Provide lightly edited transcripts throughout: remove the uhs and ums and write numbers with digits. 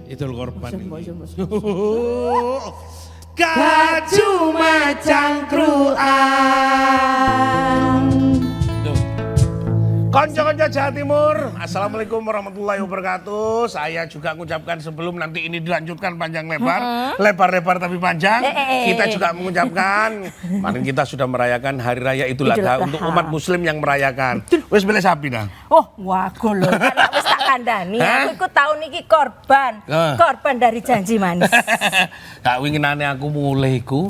Idul Korban. Gak cuma cangkruan. Konco-konco Jawa Timur, Assalamualaikum warahmatullahi wabarakatuh. Saya juga mengucapkan sebelum nanti ini dilanjutkan panjang lebar, lebar-lebar tapi panjang. Kita juga mengucapkan, kemarin kita sudah merayakan Hari Raya Idul Adha untuk umat Muslim yang merayakan. Wes beli sapi dah. Oh, wago lho. Karena wis tak kandhani, aku iku tahun iki korban. Korban dari janji manis. Kak winginane aku mulai iku.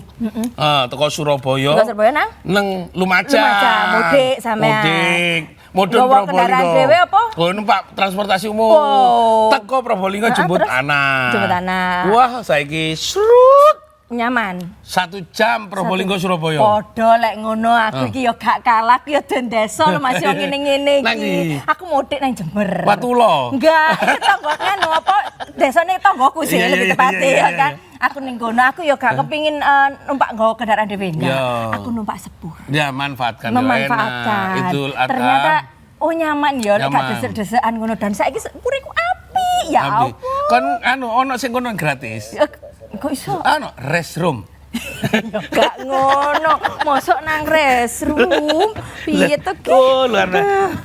Teko Surabaya. Teko Surabaya nang Lumajang. Mudik sampean. Mudun Probolinggo. Dhewe apa? Oh, numpak transportasi umum. Teko Probolinggo jemput anak. Jemput anak. Wah, saiki srut nyaman. 1 jam Probolinggo Surabaya. Padha lek ngono aku iki yo gak kalah, aku yo den desa lho Mas yo ngene-ngene iki. Aku mudik nang Jember. Watulo. Enggak, tanggokan apa desane tanggoku sih lebih tepatnya ya kan. Aku ning kono aku yo gak kepingin numpak nggawa kendaraan dhewe enggak. Aku numpak sepur. Ya manfaatkan. Memanfaatkan. Ternyata nyaman ya lek gak desek-desekan ngono dan saiki sepuriku apik ya ampun. Kon ono sing kono gratis. Kok iso? Restroom. Gak ngono, mosok nang restroom. Piye to ki? Luar biasa.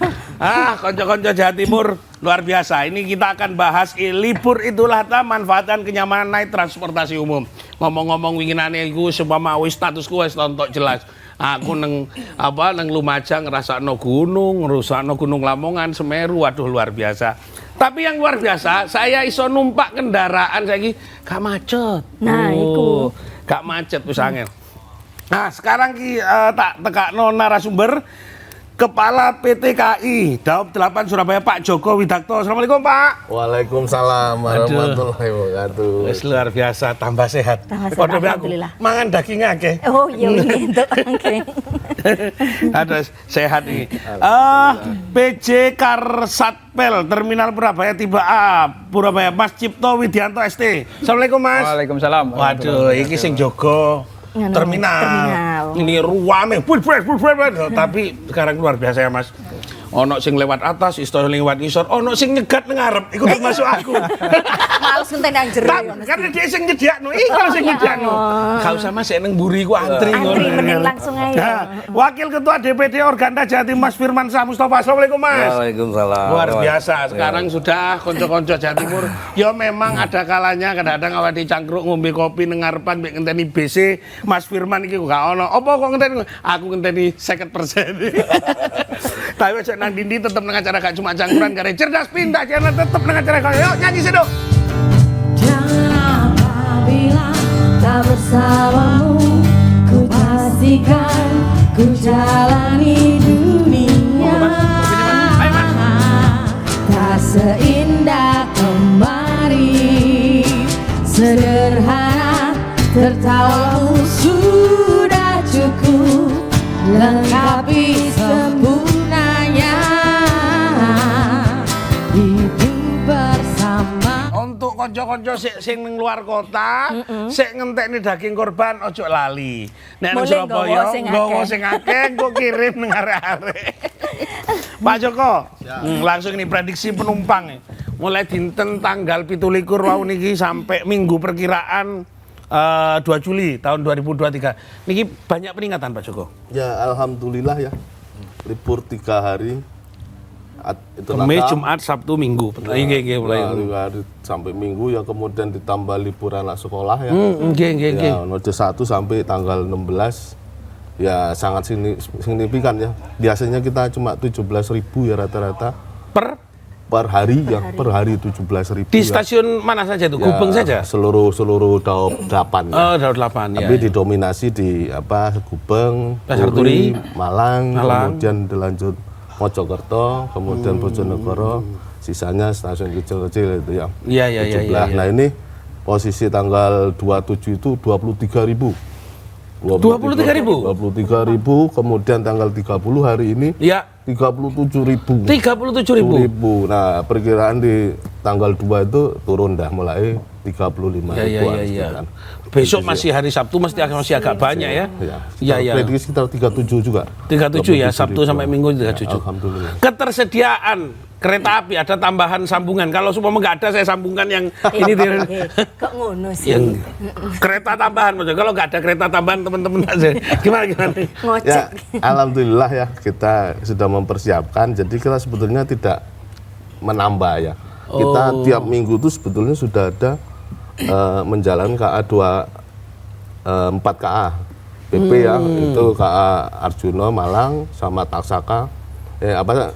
Konco-konco Jawa Timur luar biasa. Ini kita akan bahas libur Idul Adha, manfaatkan kenyamanan naik transportasi umum. Ngomong-ngomong winginane iku supaya wis statusku wis tontok jelas. Aku nang Lumajang ngrasakno gunung, ngrusakno Gunung Lamongan, Semeru, waduh luar biasa. Tapi yang luar biasa, saya iso numpak kendaraan saiki gak macet. Nah, iku. Gak macet wis angel. Nah, sekarang tak tekakno narasumber Kepala PT KAI Daob 8 Surabaya Pak Joko Widakto. Assalamualaikum Pak. Waalaikumsalam warahmatullahi wabarakatuh. Wis luar biasa, tambah sehat. Padha aku mangan daging akeh. Oh iya entuk akeh. Ada sehat ini. PJ Karsatpel Terminal Purabaya tiba Purabaya Mas Cipto Widianto ST. Assalamualaikum Mas. Waalaikumsalam. Waduh, iki sing jogo terminal. Ini ruame, tapi sekarang luar biasa ya Mas. Ono sing lewat atas, isto lewat ngisor, ono sing nyegat nang ngarep, iku termasuk aku. Males ngenteni nang jero. Karena dia sing nyediakno, iki sing nyediakno. Gak usah Mas nang mburi ku antri ngono. Antri mending langsung ae. Wakil Ketua DPD Organda Jatim Mas Firman Syah Mustafa. Assalamualaikum Mas. Waalaikumsalam. Luar biasa, sekarang sudah konco-konco Jawa Timur. Ya memang ada kalanya kadang-kadang awak dicangkruk ngombe kopi nang ngarepan mbek ngenteni BC Mas Firman iki gak ono. Apa kok ngenteni? Aku ngenteni 50%. Tapi wis nang dindi tetep nang acara gak cuma cangkruan kare cerdas pindah channel tetep nang acara kaya. Yuk nyanyi sedok. Dan apabila tak bersamamu, ku pastikan ku jalani dunia tak seindah kemarin. Sederhana tertawamu sudah cukup lengkapi sempurnanya hidup bersama. Untuk konco-konco sing ning luar kota, sik ngentekne daging korban ojo lali. Nek nang Surabaya nggawa sing akeh engko kirim nang arek-arek. Pak Joko, langsung ini prediksi penumpang. Mulai dinten tanggal 17 wau niki sampai minggu perkiraan 2 Juli tahun 2023. Niki banyak peningkatan Pak Joko. Ya alhamdulillah ya. Libur 3 hari. Kamis, Jumat, Sabtu, Minggu. Hari sampai Minggu ya, kemudian ditambah liburan anak sekolah ya. Ya, node 1 sampai tanggal 16 ya sangat signifikan ya. Biasanya kita cuma 17.000 ya rata-rata per hari ya, per hari 17.000. Di stasiun mana saja tuh? Gubeng saja? Seluruh Daob 8 ya. Oh, Daob 8 ya. Tapi didominasi di Gubeng, Pasar Turi, Malang, kemudian dilanjut Mojokerto, kemudian Bojonegoro, sisanya stasiun kecil-kecil itu yang Iya. Nah ini posisi tanggal 27 itu 23.000. 23.000? 23.000, kemudian tanggal 30 hari ini ya 37.000. 37.000. Nah, perkiraan di tanggal 2 itu turun dah mulai 35.000. Iya. Besok masih hari Sabtu masih agak banyak ya. Iya. Prediksi sekitar 37 juga. 37 ya, Sabtu sampai Minggu 37. Alhamdulillah. Ketersediaan kereta api ada tambahan sambungan. Kalau semua nggak ada, saya sambungkan yang ini Kok ngono sih? yang kereta tambahan. Maksudnya kalau nggak ada kereta tambahan teman-teman aja. Gimana? Ngocek. Ya, alhamdulillah ya kita sudah mempersiapkan. Jadi kita sebetulnya tidak menambah ya. Kita tiap minggu itu sebetulnya sudah ada menjalankan KA 4 KA PP ya. Itu KA Arjuna Malang sama Taksaka,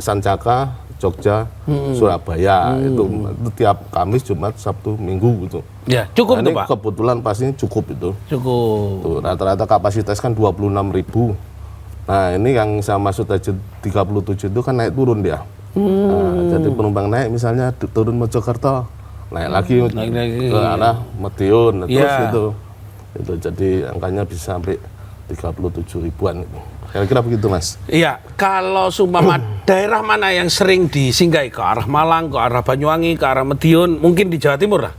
Sancaka Jogja, Surabaya itu tiap Kamis, Jumat, Sabtu, Minggu gitu. Ya, cukup nah, tuh ini Pak. kebetulan pastinya cukup itu. Cukup. Tuh, rata-rata kapasitas kan 26.000. Nah, ini yang saya maksud aja 37 itu kan naik turun dia. Nah, jadi penumpang naik misalnya turun Mojokerto, naik lagi ke arah Madiun, terus gitu. Itu jadi angkanya bisa sampai 37 ribuan gitu. Kira-kira begitu Mas. Iya, kalau Sumpama daerah mana yang sering disinggahi? Ke arah Malang, ke arah Banyuwangi, ke arah Madiun, mungkin di Jawa Timur lah?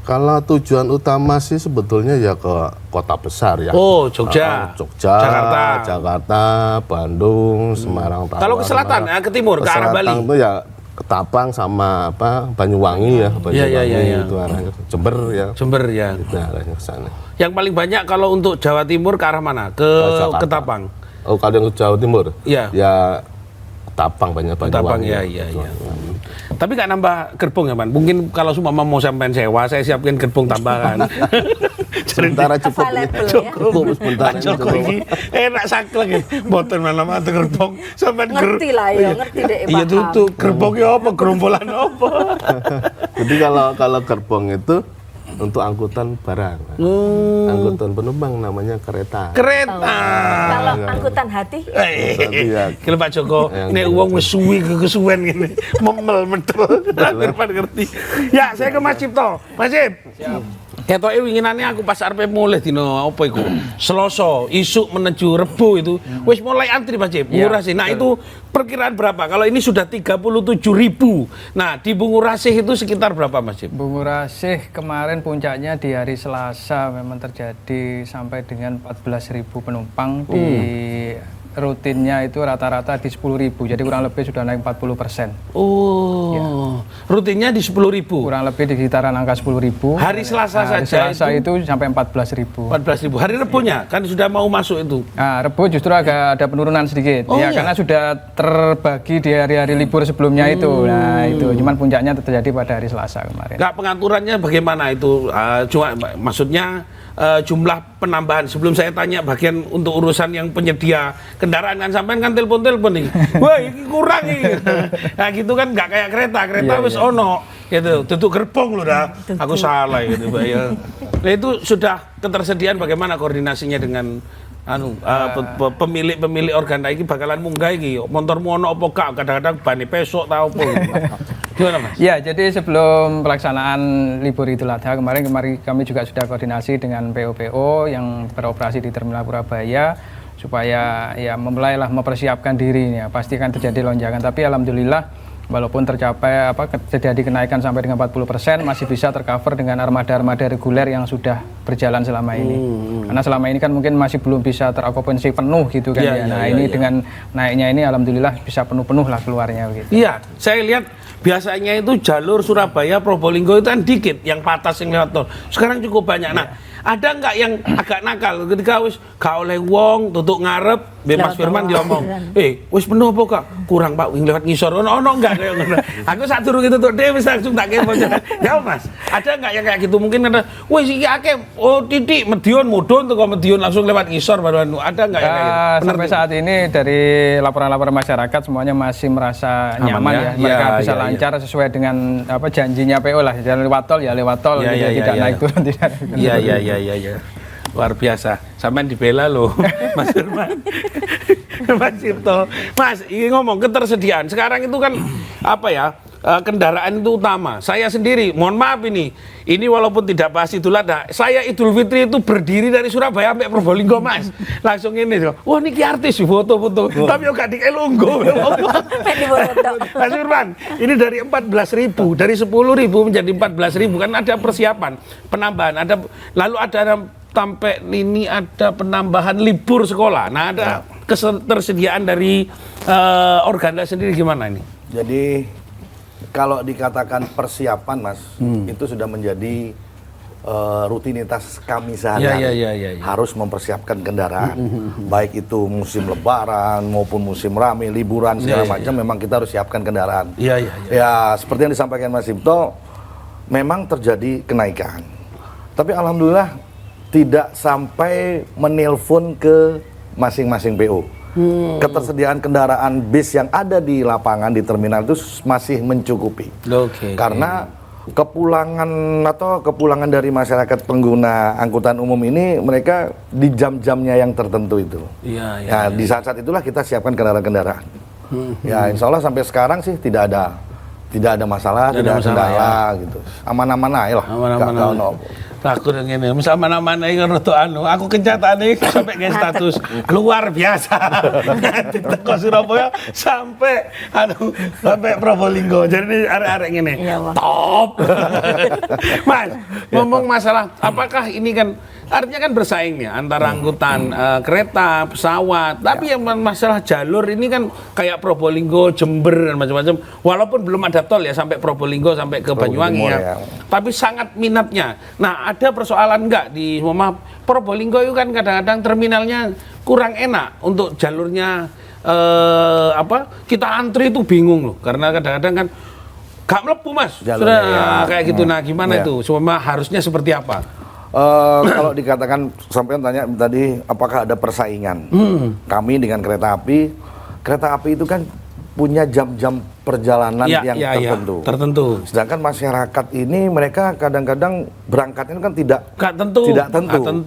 Kalau tujuan utama sih sebetulnya ya ke kota besar ya. Oh, Jogja, Jogja, Jakarta, Bandung, Semarang. Kalau ke selatan, ke timur, ke arah Bali. Itu ya Ketapang sama Banyuwangi ya, Banyuwangi itu arahnya Jember ya. Jember ya. Itu arahnya ke sana. Yang paling banyak kalau untuk Jawa Timur ke arah mana? Ke Ketapang. Oh, kalau yang ke Jawa Timur? Iya. Ya Ketapang banyak Ketapang ya. Tapi nggak nambah gerbong ya, Man? Mungkin kalau Sumpama mau sampean sewa, saya siapkan gerbong tambahan. Sementara cukup ya. Cukup sementara cukup ini. Enak saklek ya. Boten mana-mana gerbong sampean Ngerti lah ya, ngerti deh. Iya tuh gerbongnya apa? Gerombolan apa? Jadi kalau gerbong itu untuk angkutan barang, angkutan penumpang namanya kereta. Kalau angkutan hati? Kalau Pak Joko, nek uang wis suwi kesuwen ngene, memel mentel, depan ngerti. Ya, saya ke Mas Cipto. Mas Cip. Ketoke winginane aku pas arep mulih dina apa iku? Selasa, isuk menuju Rebo itu wis mulai antri Mas Cip. Ngurasi. Nah, itu perkiraan berapa? Kalau ini sudah 37.000. Nah, di Bungurasih itu sekitar berapa Mas Cip? Bungurasih kemarin puncaknya di hari Selasa memang terjadi sampai dengan 14.000 penumpang di rutinnya itu rata-rata di 10.000, jadi kurang lebih sudah naik 40%. Rutinnya di 10.000. Kurang lebih di sekitaran angka 10.000. Hari Selasa saja. Selasa itu sampai 14.000. 14.000. Hari Rebonya kan sudah mau masuk itu. Nah, Rebo justru agak ada penurunan sedikit. Karena sudah terbagi di hari-hari libur sebelumnya itu. Nah, itu cuman puncaknya terjadi pada hari Selasa kemarin. Nggak, pengaturannya bagaimana itu? Cuma maksudnya jumlah penambahan. Sebelum saya tanya bagian untuk urusan yang penyedia kendaraan kan sampean kan telepon nih. Wah, ini kurang ini. Nah, gitu kan nggak kayak kereta wis ono gitu. Tutup gerbong loh dah. Aku salah gitu, Pak ya. Nah, itu sudah ketersediaan bagaimana koordinasinya dengan pemilik organda ini bakalan munggah iki. Motormu ono apa gak? Kadang-kadang bani pesok tau apa gitu. Gimana Mas? Ya, jadi sebelum pelaksanaan libur Idul Adha kemarin kami juga sudah koordinasi dengan PO-PO yang beroperasi di Terminal Purabaya supaya ya memulailah mempersiapkan diri ya. Pasti kan terjadi lonjakan, tapi alhamdulillah walaupun terjadi kenaikan sampai dengan 40% masih bisa tercover dengan armada-armada reguler yang sudah berjalan selama ini. Karena selama ini kan mungkin masih belum bisa terokupansi penuh gitu kan ini dengan naiknya ini alhamdulillah bisa penuh-penuh lah keluarnya begitu. Iya, saya lihat biasanya itu jalur Surabaya Probolinggo itu kan dikit yang patas yang lewat tol. Sekarang cukup banyak. Nah, ada nggak yang agak nakal ketika wis gak oleh wong tutup ngarep, Mas Firman diomong, wis penuh apa Kak? Kurang Pak, wing lewat ngisor. Ono enggak kayak ngono. Aku sak durung itu tuh dhewe wis langsung tak kene bocoran. Ya Mas, ada nggak yang kayak gitu? Mungkin ada, wis iki akeh titik Madiun mudun tuh Madiun langsung lewat ngisor baru ada nggak yang kayak gitu? Sampai saat ini dari laporan-laporan masyarakat semuanya masih merasa nyaman ya. Mereka bisa lancar sesuai dengan janjinya PO lah. Jalan lewat tol ya lewat tol, tidak naik turun tidak. Iya. Luar biasa. Sampean dibela loh, Mas Firman. Mas Cipto. Mas, ini ngomong ketersediaan. Sekarang itu kan kendaraan itu utama. Saya sendiri, mohon maaf ini walaupun tidak bahas Idul Adha, saya Idul Fitri itu berdiri dari Surabaya sampai Probolinggo, Mas. Langsung ini tuh. Wah, niki artis foto-foto. Tapi yo gak dikelunggo. Mas Firman, ini dari 14.000, dari 10.000 menjadi 14.000 kan ada persiapan, penambahan, lalu ada sampai ini ada penambahan libur sekolah. Nah, ada ketersediaan dari organda sendiri gimana ini? Jadi kalau dikatakan persiapan, Mas, itu sudah menjadi rutinitas kami sehari-hari. Iya. Harus mempersiapkan kendaraan, baik itu musim lebaran maupun musim rame, liburan segala macam, memang kita harus siapkan kendaraan. Iya. Ya, seperti yang disampaikan Mas Cipto, memang terjadi kenaikan. Tapi alhamdulillah tidak sampai menelpon ke masing-masing PO. Ketersediaan kendaraan bis yang ada di lapangan di terminal itu masih mencukupi. Oke. Karena kepulangan dari masyarakat pengguna angkutan umum ini mereka di jam-jamnya yang tertentu itu. Iya. Di saat-saat itulah kita siapkan kendaraan-kendaraan. Ya, insya Allah sampai sekarang sih tidak ada masalah, tidak ada kendala gitu. Aman-aman aja lah. Aman-aman. Takut yang ini, misal mana-mana yang aku kencataan ini sampai ke status luar biasa. Di teko Surabaya sampai Probolinggo. Jadi ini arek-arek ini top. Mas, ngomong masalah, apakah ini kan artinya kan bersaing nih antara angkutan kereta, pesawat. Tapi yang masalah jalur ini kan kayak Probolinggo, Jember dan macam-macam. Walaupun belum ada tol ya sampai Probolinggo sampai ke Banyuwangi ya. Tapi sangat minatnya. Nah, ada persoalan enggak di Probolinggo itu kan kadang-kadang terminalnya kurang enak untuk jalurnya kita antri itu bingung loh karena kadang-kadang kan gak melepuh Mas. Jalurnya, sudah kayak gitu. Nah, gimana itu? Semua harusnya seperti apa? Kalau dikatakan sampai tanya tadi apakah ada persaingan? Kami dengan kereta api itu kan punya jam-jam perjalanan yang tertentu. Sedangkan masyarakat ini mereka kadang-kadang berangkatnya kan tidak tentu.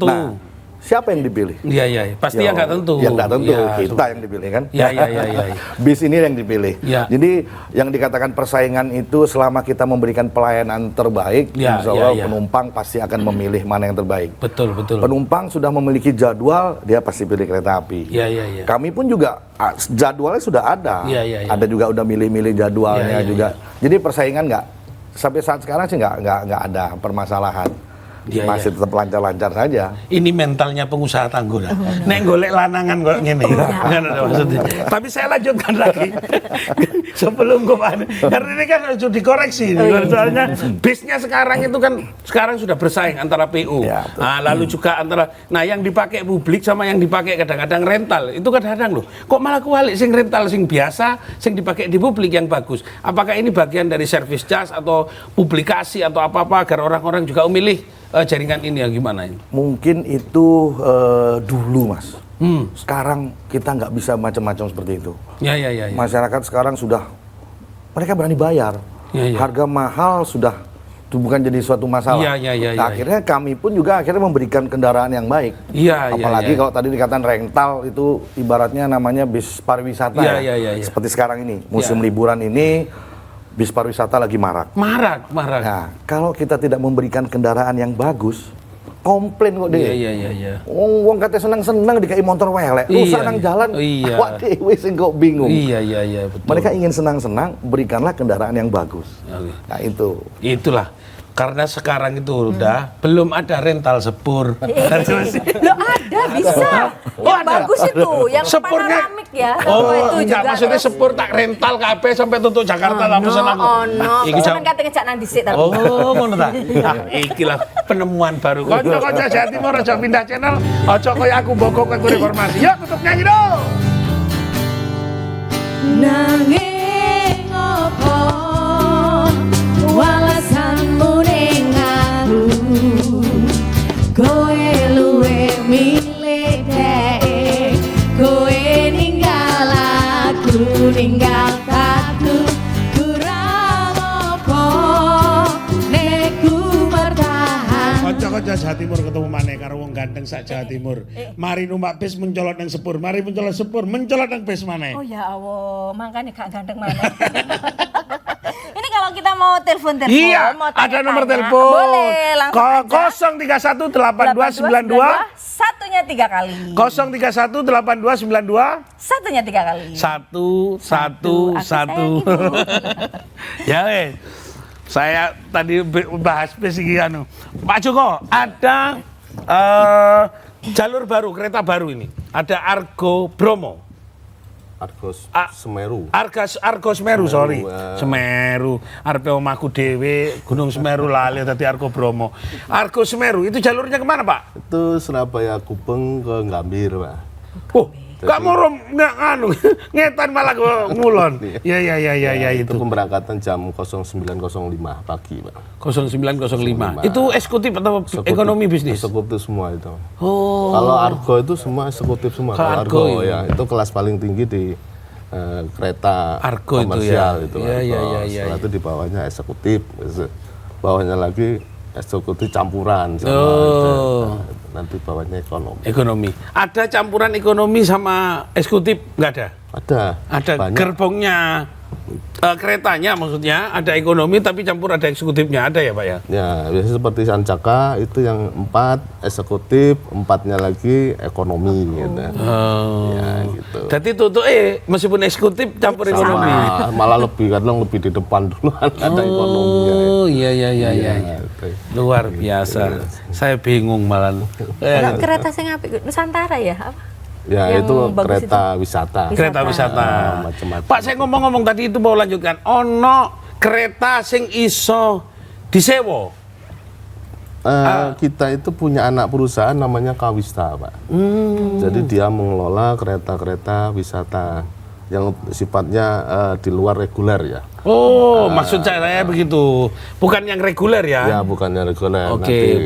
Nah, siapa yang dipilih? Iya. Pasti yang nggak tentu. Yang nggak tentu, kita yang dipilih kan? Iya. Bis ini yang dipilih. Ya. Jadi yang dikatakan persaingan itu selama kita memberikan pelayanan terbaik, insya Allah penumpang pasti akan memilih mana yang terbaik. Betul. Penumpang sudah memiliki jadwal, dia pasti pilih kereta api. Iya. Kami pun juga jadwalnya sudah ada. Iya. Ada juga udah milih-milih jadwalnya juga. Jadi persaingan sampai saat sekarang sih nggak ada permasalahan. Masih tetap lancar-lancar saja. Ini mentalnya pengusaha tangguh lah. Nek golek lanangan kok ngene. Kan ada maksudnya. Tapi saya lanjutkan lagi. Sebelum karena ini kan harus dikoreksi. Soalnya bisnya sekarang itu kan sekarang sudah bersaing antara PU. Lalu juga antara yang dipakai publik sama yang dipakai kadang-kadang rental. Itu kadang-kadang loh. Kok malah kualik sing rental sing biasa, sing dipakai di publik yang bagus. Apakah ini bagian dari service charge atau publikasi atau apa-apa agar orang-orang juga memilih jaringan ini ya gimana ini? Mungkin itu dulu Mas. Sekarang kita nggak bisa macam-macam seperti itu. Ya. Masyarakat sekarang mereka berani bayar. Harga mahal sudah bukan jadi suatu masalah. Akhirnya kami pun juga memberikan kendaraan yang baik. Apalagi kalau tadi dikatakan rental itu ibaratnya namanya bis pariwisata Seperti sekarang ini musim liburan ini. Bis pariwisata lagi marak. Nah, kalau kita tidak memberikan kendaraan yang bagus, komplain kok deh. Iya. Wong kate senang-senang dikai motor welek, rusak nang jalan. Awak dhewe sing kok bingung. Iya, betul. Mereka ingin senang-senang, berikanlah kendaraan yang bagus. Nah, itu. Itulah. Karena sekarang itu udah belum ada rental sepur. Loh ada bisa. Yang bagus itu, yang sepurnya, panoramik ya. Oh, enggak maksudnya sepur tak rental kabeh sampai tutup Jakarta tak pesen aku. Iki sampean kate ngejak nang dhisik tapi. Oh, ngono ta. Iki lah penemuan baru. Kanca-kanca Jawa Timur aja pindah channel, aja kaya aku bokok aku reformasi. Yuk tutup nyanyi dong. Nanging opo walasanmu ning aku kowe luwe milih dek kowe ninggal aku ninggal aku kurang opo nek ku bertahan. Kanca-kanca Jawa Timur ketemu maneh karo wong ganteng sak Jawa Timur. Mari numpak bis mencolot nang sepur, mari mencolot sepur, mencolot nang bis maneh. Oh ya Allah, makanya gak ganteng mana. Ini kalau kita mau telepon-telepon, iya, mau ada tanya-tanya, nomor telepon. boleh langsung aja. 0318292 satunya 3 kali. 0318292 Satunya 3 kali. 111. Ya wes. Saya tadi bahas bis iki anu. Pak Joko, ada jalur baru, kereta baru ini. Ada Argo Bromo. Semeru. Argo Semeru, sorry. Semeru. Arepe omahku dhewe, Gunung Semeru lali dadi Argo Bromo. Argo Semeru itu jalurnya kemana, Pak? Itu Surabaya Gubeng ke Gambir, Pak. Oh, gak mau ngetan malah ke ngulon. Ya itu. Itu pemberangkatan jam 09.05 pagi, Pak. 09.05. Itu eksekutif atau ekonomi bisnis? Eksekutif semua itu. Oh. Kalau Argo itu semua eksekutif semua. Kalau Argo ya itu kelas paling tinggi di kereta Argo komersial itu ya. Iya. Setelah itu di bawahnya eksekutif. Bawahnya lagi eksekutif campuran sama nanti bawahnya ekonomi. Ada campuran ekonomi sama eksekutif nggak ada? Ada banyak. Gerbongnya keretanya maksudnya ada ekonomi tapi campur ada eksekutifnya, ada ya Pak ya? Ya biasanya seperti Sancaka itu yang 4 eksekutif, 4-nya lagi ekonomi gitu. Ya gitu. Jadi tuh meskipun eksekutif campur ekonomi. Malah lebih kadang lebih di depan dulu ada ekonominya. Oh iya. Luar biasa. Saya bingung malah. Kalau kereta sing apik Nusantara ya? Apa? Ya Yang itu bagus kereta wisata. Kereta wisata. Macam-macam. Pak, saya ngomong-ngomong tadi itu mau lanjutkan. Ono kereta sing iso disewa. Kita itu punya anak perusahaan namanya Kawista, Pak. Jadi dia mengelola kereta-kereta wisata yang sifatnya di luar reguler ya. Oh, maksud saya begitu. Bukan yang reguler ya? Ya, bukan yang reguler. Oke.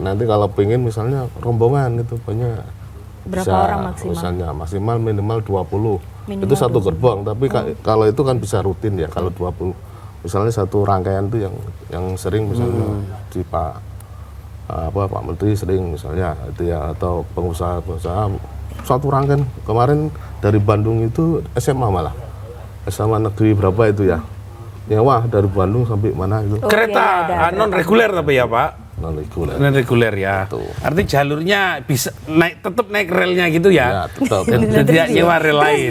Nanti kalau pengen misalnya rombongan itu banyak. Berapa Bisa, orang maksimal? Misalnya maksimal minimal 20. Itu satu gerbong, tapi kalau itu kan bisa rutin ya kalau 20. Misalnya satu rangkaian itu yang sering misalnya di Pak Menteri sering misalnya itu ya, atau pengusaha satu rangkaian kemarin dari Bandung itu SMA malah. SMA negeri berapa itu ya? Nyewa dari Bandung sampai mana itu? Kereta non reguler tapi ya Pak? Non reguler ya. Betul. Artinya jalurnya bisa tetap naik relnya gitu ya. Ya, tetap. Tidak nyewa rel lain.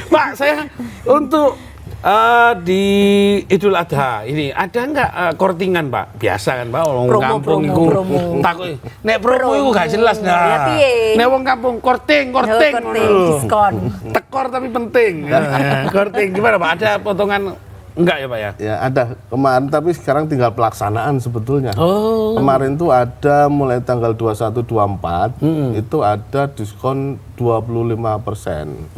Pak, saya untuk di Idul Adha ini ada nggak kortingan Pak? Biasa kan Pak, orang kampung itu takut. Nek promo itu gak jelas dah. Nek wong kampung korting. Diskon. Tekor tapi penting. Korting gimana Pak? Ada potongan? Enggak ya Pak ya? Ya ada kemarin, tapi sekarang tinggal pelaksanaan sebetulnya. Oh. Kemarin tuh ada mulai tanggal 21-24 itu ada diskon 25%.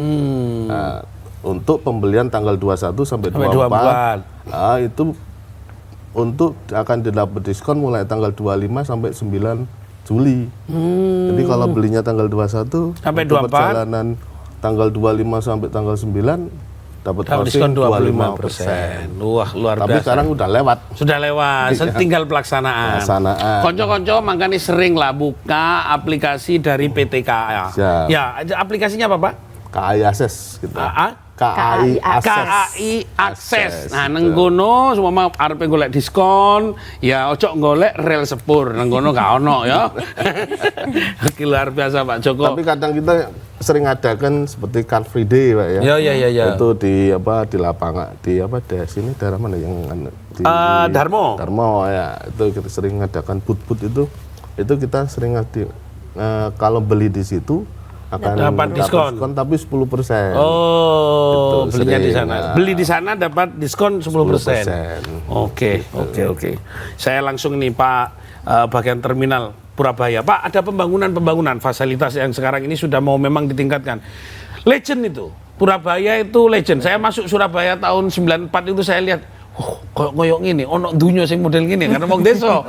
Nah, untuk pembelian tanggal 21 sampai 24. Itu untuk akan didapat diskon mulai tanggal 25 sampai 9 Juli. Jadi kalau belinya tanggal 21 sampai 24 perjalanan tanggal 25 sampai tanggal 9 dapat diskon 25%. Wah, luar biasa. Tapi sekarang udah lewat. Sudah lewat, tinggal pelaksanaan. Konco-konco makanya sering lah buka aplikasi dari PT KAI. Ya, aplikasinya apa Pak? KAI Akses gitu. KAI Akses. Nah, nenggono semua mau arepe golek diskon, ya ojo golek rel sepur. Nenggono gak ono ya. Luar biasa Pak Joko. Tapi kadang kita sering adakan seperti Car Free Day, Pak ya. Ya. Itu di lapangan di sini daerah mana yang di Darmo ya. Itu kita sering ngadakan booth itu kita sering kalau beli di situ akan dapat diskon tapi 10%. Oh, gitu, belinya di sana. Beli di sana dapat diskon 10%. Oke. Saya langsung nih Pak bagian terminal Purabaya. Pak, ada pembangunan fasilitas yang sekarang ini sudah mau memang ditingkatkan. Legend itu. Purabaya itu legend. Saya masuk Surabaya tahun 94 itu saya lihat koyok gini, ono dunia sing model gini karena wong desa.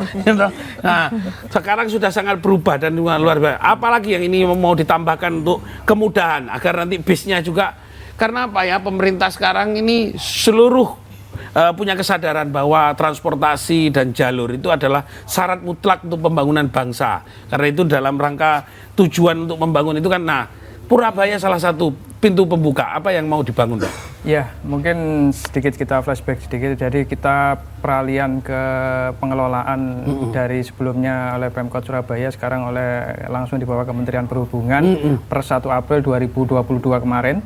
Nah, sekarang sudah sangat berubah dan luar biasa. Apalagi yang ini mau ditambahkan untuk kemudahan agar nanti bisnya juga, karena apa ya, pemerintah sekarang ini seluruh punya kesadaran bahwa transportasi dan jalur itu adalah syarat mutlak untuk pembangunan bangsa. Karena itu dalam rangka tujuan untuk membangun itu kan, nah Purabaya salah satu pintu pembuka. Apa yang mau dibangun Pak? Ya, mungkin sedikit kita flashback sedikit. Jadi kita peralihan ke pengelolaan dari sebelumnya oleh Pemkot Surabaya, sekarang langsung di bawah Kementerian Perhubungan per 1 April 2022 kemarin.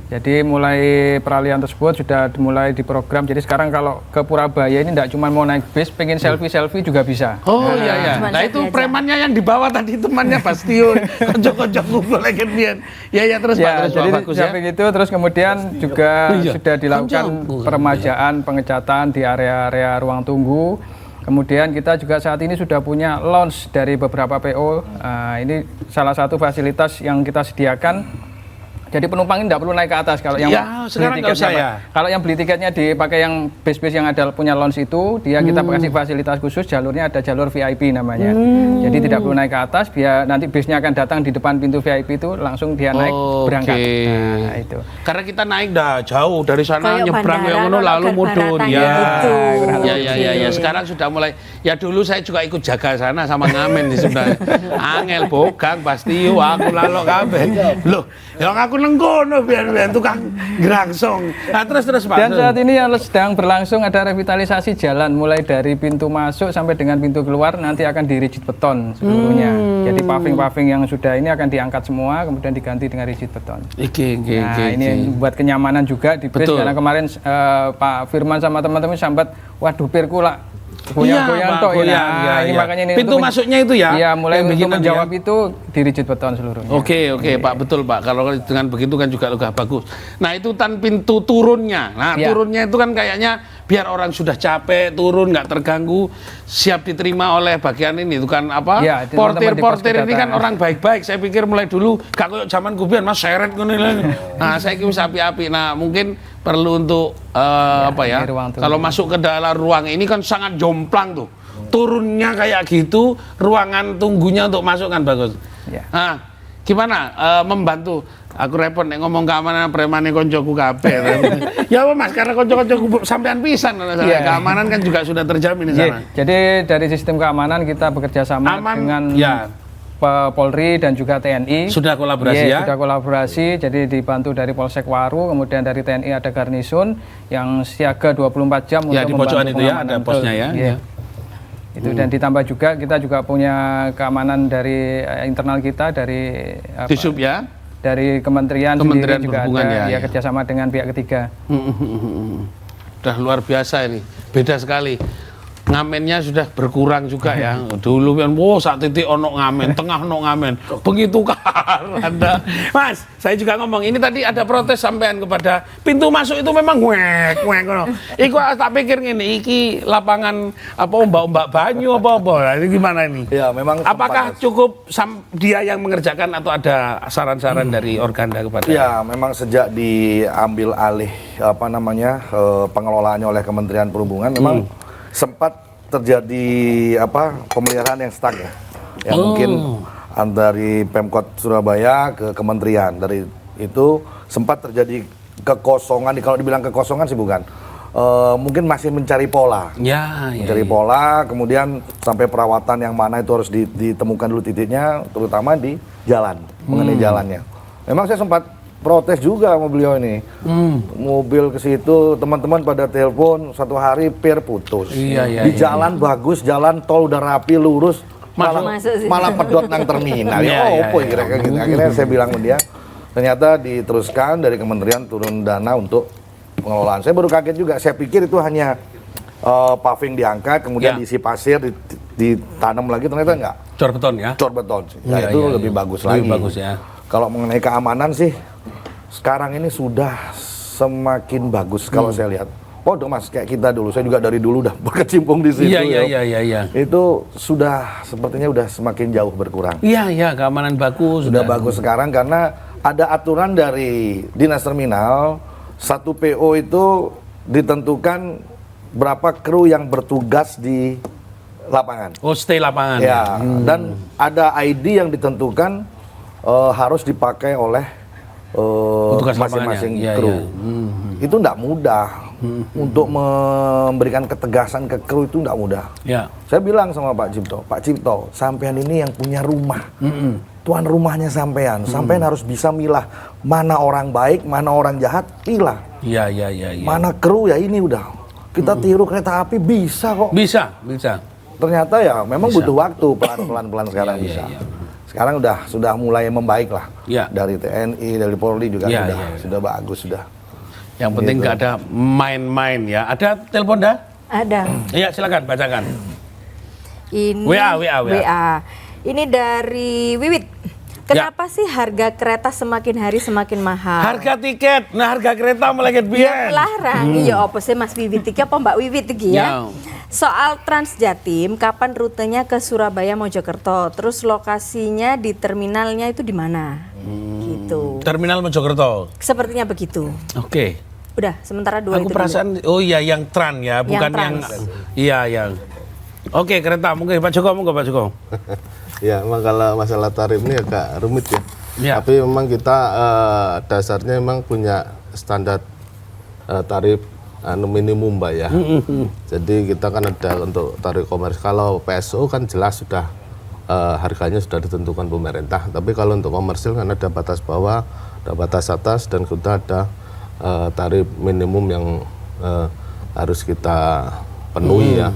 Jadi mulai peralihan tersebut sudah dimulai diprogram. Jadi sekarang kalau ke Purabaya ini tidak cuma mau naik bis, pengen selfie juga bisa. Oh iya. Nah itu premannya yang dibawa tadi temannya Bastio, kocok-kocok kumpul lagi biar. Ya terus Pak, terus jadi bagus ya. samping itu terus kemudian juga sudah dilakukan peremajaan, pengecatan di area-area ruang tunggu. Kemudian kita juga saat ini sudah punya lounge dari beberapa PO. Ini salah satu fasilitas yang kita sediakan. Jadi penumpang ini tidak perlu naik ke atas kalau yang sekarang nggak usah ya. Kalau yang beli tiketnya dipakai yang bis-bis yang ada punya lounge itu, kita kasih fasilitas khusus, jalurnya ada jalur VIP namanya. Jadi tidak perlu naik ke atas, biar nanti bisnya akan datang di depan pintu VIP itu langsung dia naik berangkat. Nah, itu. Karena kita naik jauh dari sana Kayak nyebrang bandara, yang ngono lalu mudun ya. Ya. Sekarang sudah mulai. Ya dulu saya juga ikut jaga sana sama ngamen di sebenarnya. Angel Bogang Bastio aku lalok kabeh. Loh, yang aku nenggono biar tukang gerangsong. Nah, terus Pak. Dan saat ini yang sedang berlangsung ada revitalisasi jalan mulai dari pintu masuk sampai dengan pintu keluar nanti akan di rigid beton seluruhnya. Jadi paving-paving yang sudah ini akan diangkat semua kemudian diganti dengan rigid beton. Ini buat kenyamanan juga di bis karena kemarin Pak Firman sama teman-teman sambat waduh pirku lah goyang-goyang tok ya. Ini makanya ini pintu masuknya itu ya. Iya, mulai untuk menjawab itu di rigid beton seluruhnya. Oke, Pak, betul Pak. Kalau dengan begitu kan juga lebih bagus. Nah, itu pintu turunnya. Nah, turunnya itu kan kayaknya biar orang sudah capek turun nggak terganggu, siap diterima oleh bagian ini itu kan apa? Portir ini kan orang baik-baik. Saya pikir mulai dulu gak kayak zaman kubian Mas seret ngono. Nah, saya kira api-api. Nah, mungkin perlu untuk kalau masuk ke dalam ruang ini kan sangat jomplang tuh. Turunnya kayak gitu, ruangan tunggunya untuk masuk kan bagus. Nah, gimana membantu? Aku repot nek ngomong keamanan premane koncoku kabeh. Ya Mas, karena konco-koncoku sampean pisan keamanan kan juga sudah terjamin di sana. Jadi dari sistem keamanan kita bekerja sama dengan Polri dan juga TNI. Sudah kolaborasi ya? Sudah kolaborasi, jadi dibantu dari Polsek Waru, kemudian dari TNI ada garnison yang siaga 24 jam untuk di pojokan itu ya, ada posnya ya. Itu dan ditambah juga kita juga punya keamanan dari internal kita dari Disub ya? Dari Kementerian sendiri juga ada kerjasama dengan pihak ketiga. Udah luar biasa ini, beda sekali. Ngamennya sudah berkurang juga ya. Dulu kan saat titik ono ngamen, tengah ono ngamen. Begitu ada. Mas, saya juga ngomong ini tadi ada protes sampean kepada pintu masuk itu memang wek ngono. Iku tak pikir ngene, iki lapangan apa ombak-ombak banyu apa-apa. Ini gimana ini? Ya, memang apakah cukup dia yang mengerjakan atau ada saran-saran dari Organda kepada? Ya, memang sejak diambil alih pengelolaannya oleh Kementerian Perhubungan memang sempat terjadi pemeliharaan yang stuck ya. Mungkin dari Pemkot Surabaya ke kementerian, dari itu sempat terjadi kekosongan. Kalau dibilang kekosongan sih bukan, mungkin masih mencari pola. Mencari pola, kemudian sampai perawatan yang mana itu harus ditemukan dulu titiknya, terutama di jalan, mengenai jalannya. Memang saya sempat protes juga sama beliau ini. Mobil ke situ, teman-teman pada telepon, satu hari putus. Di jalan bagus, jalan tol udah rapi, lurus, malah pedot nang terminal. Kira-kira gitu. Akhirnya saya bilang ke dia, ternyata diteruskan dari kementerian turun dana untuk pengelolaan. Saya baru kaget juga, saya pikir itu hanya paving diangkat, kemudian diisi pasir, ditanam lagi, ternyata enggak. Cor beton ya? Cor beton. Itu lebih bagus lagi. Lebih bagus ya. Kalau mengenai keamanan sih, sekarang ini sudah semakin bagus kalau saya lihat. Dong Mas, kayak kita dulu, saya juga dari dulu udah berkecimpung di situ. Iya. Itu sudah sepertinya udah semakin jauh berkurang. Iya, keamanan bagus. Sudah bagus sekarang karena ada aturan dari Dinas Terminal, satu PO itu ditentukan berapa kru yang bertugas di lapangan. Stay lapangan. Ya, dan ada ID yang ditentukan harus dipakai oleh masing-masing kru. Itu tidak mudah untuk memberikan ketegasan ke kru, itu tidak mudah. Saya bilang sama Pak Cipto, sampean ini yang punya rumah, tuan rumahnya sampean harus bisa milah mana orang baik, mana orang jahat, pilah. Mana kru ya ini udah. Kita tiru kereta api bisa kok. Bisa. Ternyata ya memang butuh waktu, pelan-pelan sekarang bisa. sekarang sudah mulai membaik lah. Ya. Dari TNI, dari Polri juga Ya, sudah bagus sudah. Yang penting nggak ada main-main ya. Ada telepon dah? Ada. Iya, silakan bacakan. Ini WA. Ini dari Wiwit. Kenapa sih harga kereta semakin hari semakin mahal? Harga tiket, nah harga kereta meleket Ya biyen. larang. Iya, apa sih Mas Wiwit iki apa Mbak Wiwit iki ya? Soal Transjatim, kapan rutenya ke Surabaya Mojokerto? Terus lokasinya di terminalnya itu di mana? Gitu. Terminal Mojokerto. Sepertinya begitu. Oke. Udah, sementara dua Aku itu perasaan dulu. oh iya yang tran ya, bukan yang trans. iya yang. Oke, kereta mungkin Pak Joko, monggo Pak Joko. Ya, memang kalau masalah tarif ini agak rumit ya. Ya. Tapi memang kita dasarnya memang punya standar tarif minimum, Mbak ya. Jadi kita kan ada untuk tarif komersial. Kalau PSO kan jelas sudah harganya sudah ditentukan pemerintah. Tapi kalau untuk komersil kan ada batas bawah, ada batas atas, dan kita ada tarif minimum yang harus kita penuhi ya.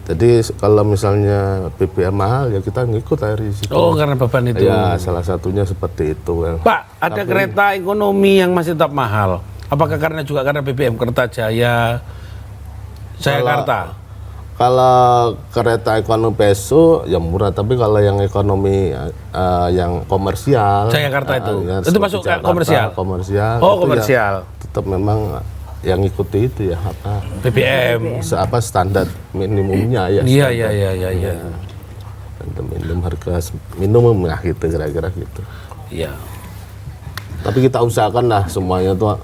Jadi kalau misalnya BBM mahal ya kita ngikut dari situ. Oh, karena beban itu. Ya, salah satunya seperti itu. Pak, ada kereta ekonomi yang masih tetap mahal. Apakah karena BBM Kertajaya, Jakarta? Kalau kereta ekonomi PSO ya murah, tapi kalau yang ekonomi yang komersial, Jakarta itu. ya, Itu masuk Jakarta, komersial. Komersial. Oh, itu komersial. Ya, tetap memang yang ikuti itu ya apa? BBM. Apa standar minimumnya ya. Iya. Standar minimum harga minimum lah gitu kira-kira gitu. Iya. Tapi kita usahakan lah semuanya tuh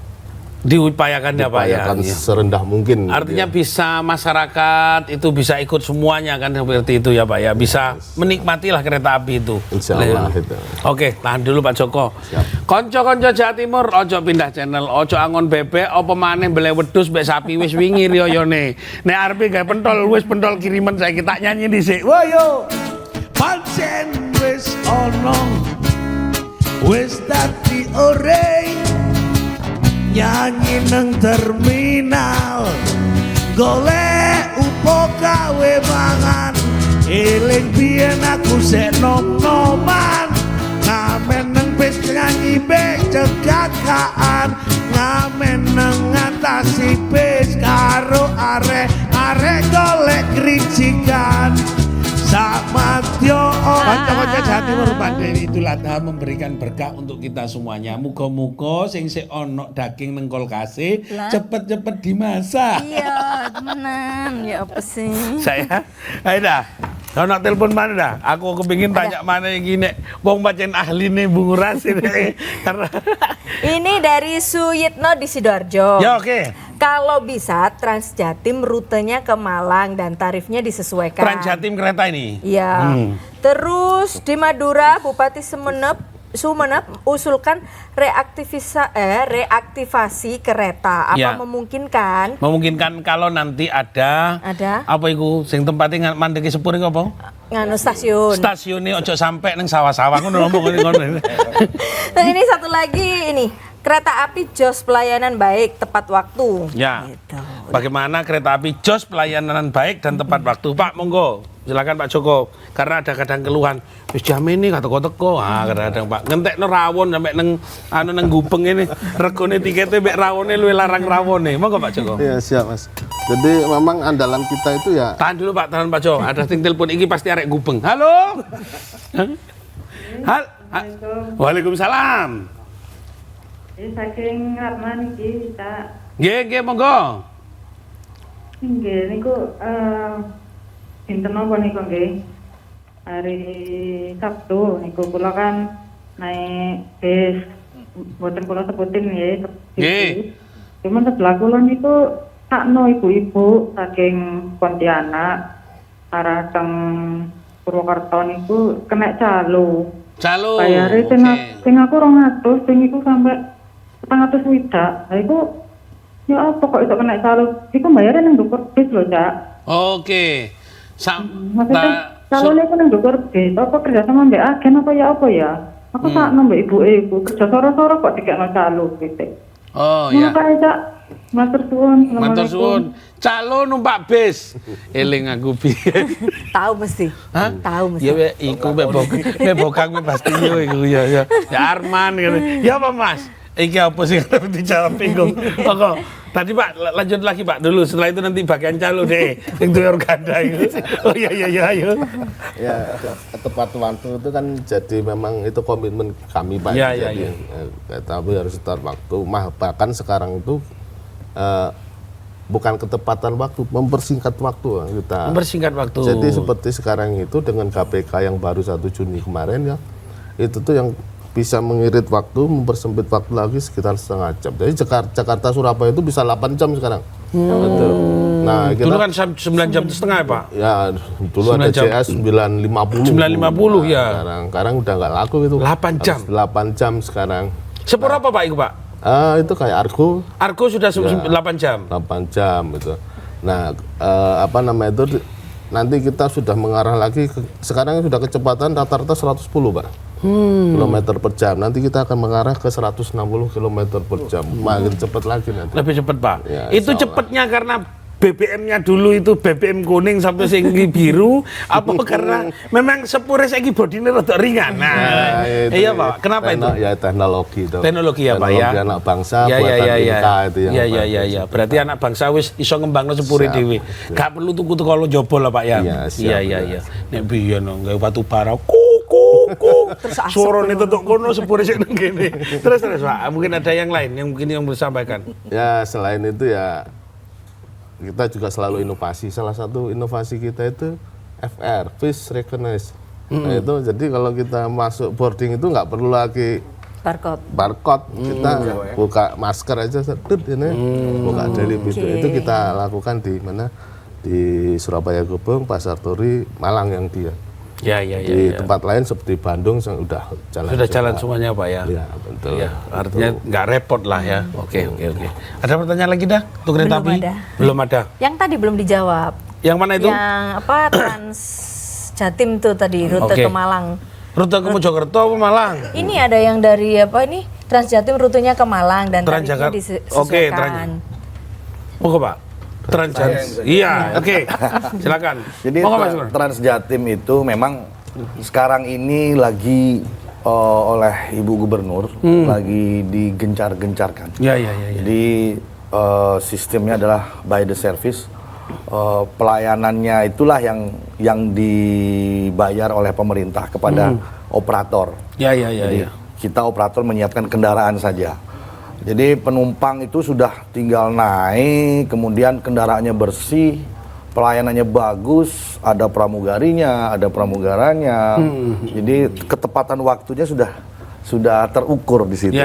Diupayakan ya Pak ya. diupayakan serendah mungkin. Artinya bisa masyarakat itu bisa ikut semuanya kan seperti itu ya Pak ya. Bisa menikmatilah kereta api itu. Insya Allah itu. Oke, tahan dulu Pak Joko. Siap. Konco-konco Jawa Timur, ojo pindah channel, ojo angon bebek, apa maneh mbele wedhus mbek sapi wis wingi riyoyone. Nek arepe gawe pentol, wis pentol kiriman saya kita nyanyi dhisik. Woyo. Pancen wis ono. Wis dadi ore. Nyanyi nang terminal. Golek upo gawe mangan. Eling biyen aku sek nom-noman. Ngamen nang bis nyanyi bek cegakaan. Ngamen nang ngatasi bis karo arek golek kricikan. Samadyo kanca-kanca Jawa Timur Pandeni Idul Adha memberikan berkah untuk kita semuanya. Muga-muga sing sik ono daging nang kulkase cepet-cepet dimasak. Iya, temenan. Ya apa sih? Saya ayo dah. Ono telepon mana dah? Aku kepingin tanya mana yang gini. Wong pancen ahli nih Bung Ras ini. Karena Ini dari Suyitno di Sidoarjo. ya oke. Kalau bisa Transjatim rutenya ke Malang dan tarifnya disesuaikan. Transjatim kereta ini. Iya. Terus di Madura Bupati Sumeneb usulkan reaktivasi kereta. Apa Ya. memungkinkan? Memungkinkan kalau nanti ada apa iku sing tempatnya mandeki sepur iku apa? Nganu stasiun. Stasiunnya ojo sampai neng sawah-sawah ngono ngono. Nah, ini satu lagi ini. Kereta api jos pelayanan baik tepat waktu. Ya. Gitu. Bagaimana kereta api jos pelayanan baik dan tepat waktu? Pak, monggo. Silakan Pak Joko. Karena ada kadang keluhan. Wis jam ini kata teko. Ah, kadang Pak. Ngentekno rawon sampai neng neng gupeng ini. Regone tiketnya mbek rawone luwih larang rawone. Monggo Pak Joko. Iya, siap Mas. Jadi memang andalan kita itu ya. Tahan dulu Pak, tahan Pak Joko. Ada ting telepon iki pasti arek gupeng. Halo. Waalaikumsalam. Saking Rahman iki tak Nggih, monggo. nggih niku dinten napa niku nggih. Hari Sabtu niku kula kan naik bis boten kula sebutin nggih. Nggih. Cuman sebelah kula niku sakno ibu-ibu saking Pontianak arah teng Purwokerto niku kena calo. Calo. Bayare sing aku 200, sing iku sampai 100 widak. Lah iku ya apa kok iso kena calo? Iku bayare nang ndukur bis lho, Cak. Oke. Maksudnya calonnya ku nang ndukur bis, apa kerja sama mbak agen apa ya? Aku sakno mbak ibuke iku kerja soro-soro kok dikekno calo gitu. Oh Ngono ya. kae, Cak. Matur suwun. Matur suwun. Calo numpak bis. Eling aku biyen. Tahu mesti. Hah? Tahu mesti. Ya wek iku mek bokang pasti yo iku ya. Ya Arman ngene. Ya apa Mas? Iki apa sih kalau dijawab bingung. Pokok tadi Pak lanjut lagi Pak dulu, setelah itu nanti bagian calo deh yang duwe organda itu. Oh iya ayo. Ya, tepat waktu itu kan jadi memang itu komitmen kami Pak. Iya. Tapi harus tepat waktu. Bahkan sekarang itu bukan ketepatan waktu, mempersingkat waktu kita. Mempersingkat waktu. Jadi seperti sekarang itu dengan KPK yang baru 1 Juni kemarin ya, itu tuh yang bisa mengirit waktu, mempersempit waktu lagi sekitar setengah jam. Jadi Jakarta Surabaya itu bisa 8 jam sekarang. Betul. Nah, kita, dulu kan 9 jam setengah ya Pak? Ya, dulu ada JS 9.50. 9.50 ya. Sekarang udah nggak laku itu. 8 jam. 8 jam sekarang. Sepur apa Pak itu Pak? Itu kayak Argo. Argo sudah 8 jam. 8 jam itu. Nah, apa namanya itu nanti kita sudah mengarah lagi sekarang sudah kecepatan rata-rata 110 Pak. Kilometer per jam. Nanti kita akan mengarah ke 160 km per jam. Makin cepat lagi nanti. Lebih cepat Pak. Ya, itu cepatnya karena BBM-nya dulu itu BBM kuning sampai singgi biru, apa karena memang sepure saiki bodine rada ringan. Nah, iya Pak. Kenapa itu? Ya teknologi itu. Teknologi ya Pak ya. Teknologi anak bangsa buatan Inka itu yang. Iya. Berarti anak bangsa wis iso ngembangno sepure dhewe. Gak perlu tuku kalo jebol lah Pak ya. Iya. Nek biyen nggawe batu bara kuku. Terus suarane tetok kono sepure sik nang kene. Terus Pak, mungkin ada yang lain yang mungkin yang mau disampaikan. Ya, selain itu ya kita juga selalu inovasi. Salah satu inovasi kita itu FR, Face Recognize. Nah itu jadi kalau kita masuk boarding itu nggak perlu lagi barcode. Kita buka masker aja, ini buka dari pintu. Itu kita lakukan di mana? Di Surabaya Gubeng, Pasar Turi, Malang yang dia. Di tempat lain seperti Bandung sudah jalan. Sudah jalan semuanya Pak ya. Iya betul. Ya, artinya nggak repot lah ya. Oke. Ada pertanyaan lagi dah untuk kereta api? Belum ada. Yang tadi belum dijawab. Yang mana itu? Yang apa Trans Jatim tuh tadi rute ke Malang. Rute ke Mojokerto apa Malang? Ini ada yang dari apa ini Trans Jatim rutenya ke Malang dan tarifnya Transjakarta. disesuaikan. Oke Pak. Transjatim. Iya, oke. Silakan. Jadi Trans Jatim itu memang sekarang ini lagi oleh Ibu Gubernur lagi digencar-gencarkan. Iya. Jadi sistemnya adalah by the service. Pelayanannya itulah yang dibayar oleh pemerintah kepada operator. Jadi kita operator menyiapkan kendaraan saja. Jadi penumpang itu sudah tinggal naik, kemudian kendaraannya bersih, pelayanannya bagus, ada pramugarinya, ada pramugaranya. Jadi ketepatan waktunya sudah terukur di situ.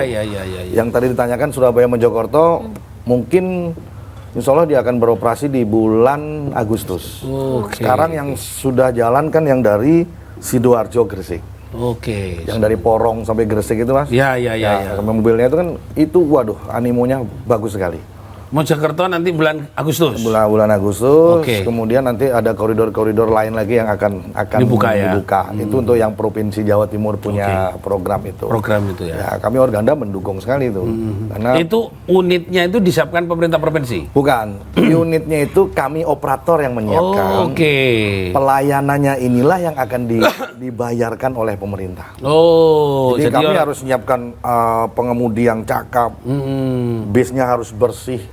Yang tadi ditanyakan Surabaya Mojokerto mungkin insya Allah dia akan beroperasi di bulan Agustus. Sekarang yang sudah jalan kan yang dari Sidoarjo Gresik. Yang dari Porong sampai Gresik itu Mas. Iya. Mobilnya itu kan waduh animonya bagus sekali. Mojokerto nanti bulan Agustus. Bulan Agustus. Kemudian nanti ada koridor-koridor lain lagi yang akan dibuka. Itu untuk yang provinsi Jawa Timur punya program itu. Program itu ya. Kami Organda mendukung sekali itu. Karena itu unitnya itu disiapkan pemerintah provinsi. Bukan. Unitnya itu kami operator yang menyiapkan. Pelayanannya inilah yang akan dibayarkan oleh pemerintah. Jadi kami harus menyiapkan pengemudi yang cakap. Bisnya harus bersih.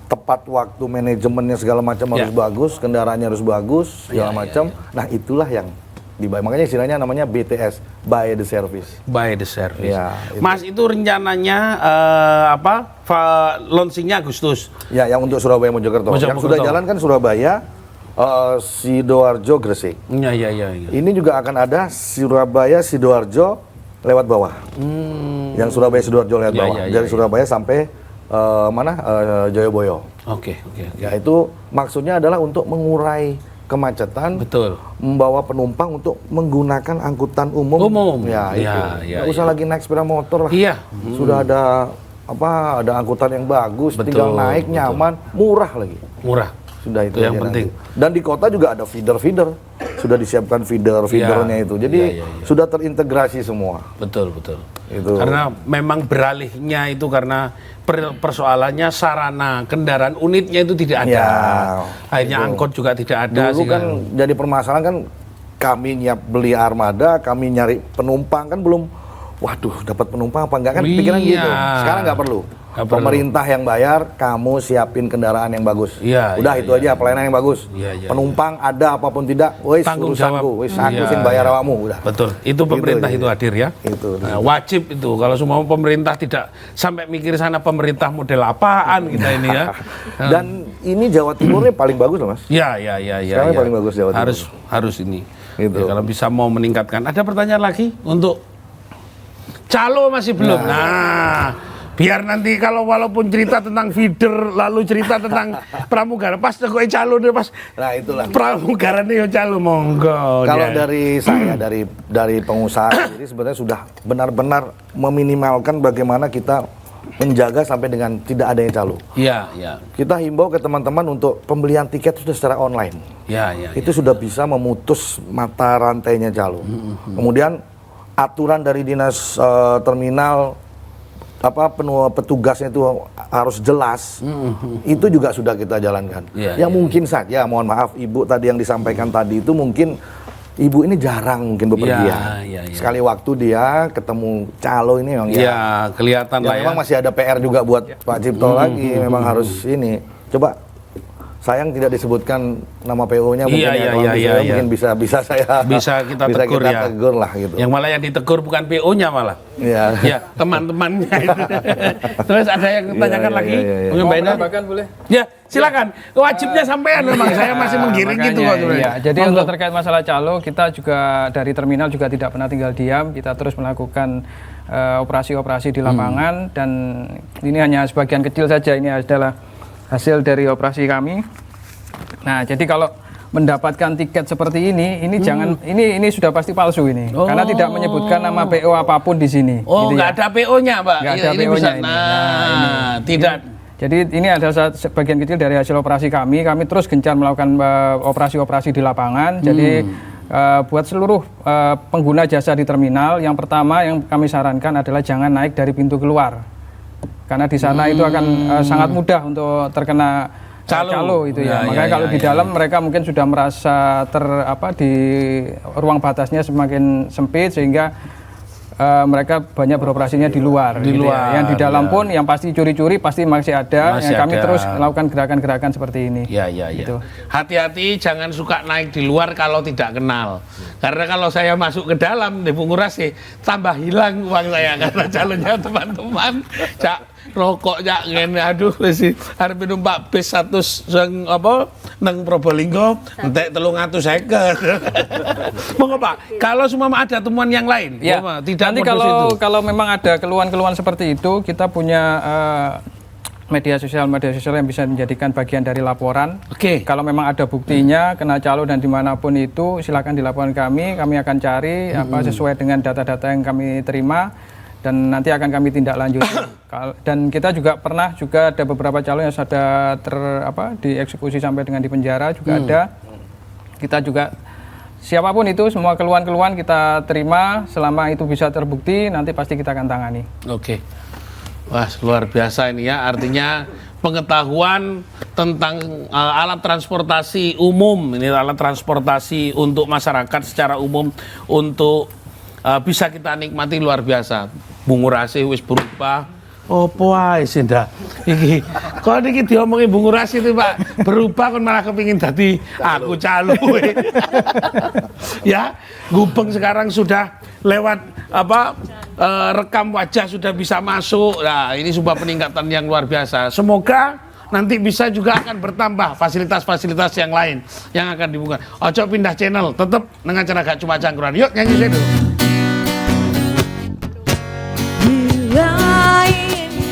Tepat waktu, manajemennya segala macam harus bagus, kendaraannya harus bagus, segala macam. Nah itulah yang dibayar. Makanya istilahnya namanya BTS, by the service. By the service. Itu. Mas itu rencananya launchingnya Agustus. Ya, yang untuk Surabaya Mojokerto. Yang sudah jalan kan Surabaya, Sidoarjo Gresik. Iya. Ini juga akan ada Surabaya Sidoarjo lewat bawah. Yang Surabaya Sidoarjo lewat bawah. Dari Surabaya sampai Joyoboyo. Oke. Ya itu maksudnya adalah untuk mengurai kemacetan. Betul. Membawa penumpang untuk menggunakan angkutan umum. Ya itu. Nggak usah lagi naik sepeda motor lah. Iya. Sudah ada angkutan yang bagus, tinggal naik nyaman, murah lagi. Sudah itu yang aja penting. nanti. Dan di kota juga ada feeder, sudah disiapkan feedernya itu. Jadi sudah terintegrasi semua. Betul. Itu. Karena memang beralihnya itu karena persoalannya sarana kendaraan unitnya itu tidak ada. Ya, akhirnya itu. angkot juga tidak ada. Dulu kan jadi permasalahan kan kami nyiap beli armada, kami nyari penumpang kan belum. Waduh, dapat penumpang apa enggak kan pikiran gitu. Sekarang nggak perlu. Pemerintah yang bayar, kamu siapin kendaraan yang bagus. Udah itu aja pelayanan yang bagus. Penumpang ada apapun tidak, wis tanggung jawab. Wis aku sing bayar awamu udah. Betul. Itu pemerintah itu hadir ya. Itu. Nah, wajib itu. Kalau semua pemerintah tidak sampai mikir sana pemerintah model apaan kita ini ya. Dan ini Jawa Timur ini paling bagus loh Mas. Ya. Sekarang paling bagus Jawa Timur. Harus ini. Gitu. Ya, kalau bisa mau meningkatkan. Ada pertanyaan lagi untuk calo masih belum. Nah, biar nanti kalau walaupun cerita tentang feeder lalu cerita tentang pramugara pas kok calo deh pas. Nah, itulah. Pramugara nih calo monggo. Kalau dari saya dari pengusaha sendiri sebenarnya sudah benar-benar meminimalkan bagaimana kita menjaga sampai dengan tidak adanya calo. Iya. Kita himbau ke teman-teman untuk pembelian tiket sudah secara online. Itu sudah bisa memutus mata rantainya calo. Kemudian aturan dari dinas terminal petugasnya itu harus jelas. Itu juga sudah kita jalankan. Yang mungkin saja, mohon maaf Ibu tadi yang disampaikan tadi itu mungkin Ibu ini jarang mungkin bepergian. Sekali waktu dia ketemu calo ini memang kelihatan lah ya. Memang masih ada PR juga buat Pak Cipto lagi. Memang harus ini. Coba sayang tidak disebutkan nama PO-nya mungkin bisa saya kita tegur ya. Tegur lah gitu. Yang malah yang ditegur bukan PO-nya malah. Ya, teman-temannya itu. Terus ada yang tanyakan lagi? Mungkin Mbak Ina bahkan boleh. Ya, silakan. Wajibnya sampean memang saya masih menggiring gitu kok. Jadi untuk terkait masalah calo, kita juga dari terminal juga tidak pernah tinggal diam. Kita terus melakukan operasi-operasi di lapangan dan ini hanya sebagian kecil saja. Ini adalah hasil dari operasi kami. Nah, jadi kalau mendapatkan tiket seperti ini jangan ini sudah pasti palsu ini. Karena tidak menyebutkan nama PO apapun di sini. Oh, nggak ada PO-nya, Pak. Nggak ada PO-nya ini. Ini. Tidak. Jadi ini adalah sebagian kecil dari hasil operasi kami. Kami terus gencar melakukan operasi-operasi di lapangan. Jadi buat seluruh pengguna jasa di terminal, yang pertama yang kami sarankan adalah jangan naik dari pintu keluar. Karena di sana itu akan sangat mudah untuk terkena calo itu ya. Makanya kalau di dalam mereka mungkin sudah merasa di ruang batasnya semakin sempit sehingga mereka banyak beroperasinya di luar. Yang di dalam pun yang pasti curi-curi pasti masih ada. Yang kami terus melakukan gerakan-gerakan seperti ini. Gitu. Hati-hati jangan suka naik di luar kalau tidak kenal. Karena kalau saya masuk ke dalam di Bungurasi tambah hilang uang saya karena calonnya teman-teman. Rokok ngene aduh wis arep numpak bis 100 nang Probolinggo entek 350. Monggo Pak, kalau semua ada temuan yang lain, tidak nanti kalau memang ada keluhan-keluhan seperti itu, kita punya media sosial yang bisa menjadikan bagian dari laporan. Kalau memang ada buktinya kena calo dan dimanapun itu silakan dilaporkan kami akan cari sesuai dengan data-data yang kami terima. Dan nanti akan kami tindak lanjuti. Dan kita juga pernah ada beberapa calon yang sudah dieksekusi sampai dengan di penjara juga ada. Kita juga siapapun itu semua keluhan-keluhan kita terima selama itu bisa terbukti nanti pasti kita akan tangani. Wah, luar biasa ini ya. Artinya pengetahuan tentang alat transportasi umum, ini alat transportasi untuk masyarakat secara umum untuk bisa kita nikmati luar biasa. Bungurasi wis berubah. Opo ae sih ndak? Iki kok niki diomongi Bungurasi itu Pak, berubah kon malah kepingin dadi aku calo. Ya, Gubeng sekarang sudah lewat rekam wajah sudah bisa masuk. Nah, ini sebuah peningkatan yang luar biasa. Semoga nanti bisa juga akan bertambah fasilitas-fasilitas yang lain yang akan dibuka. Ojo pindah channel, tetap dengan cara gak cuma cangkruan. Yuk nyanyi saya dulu.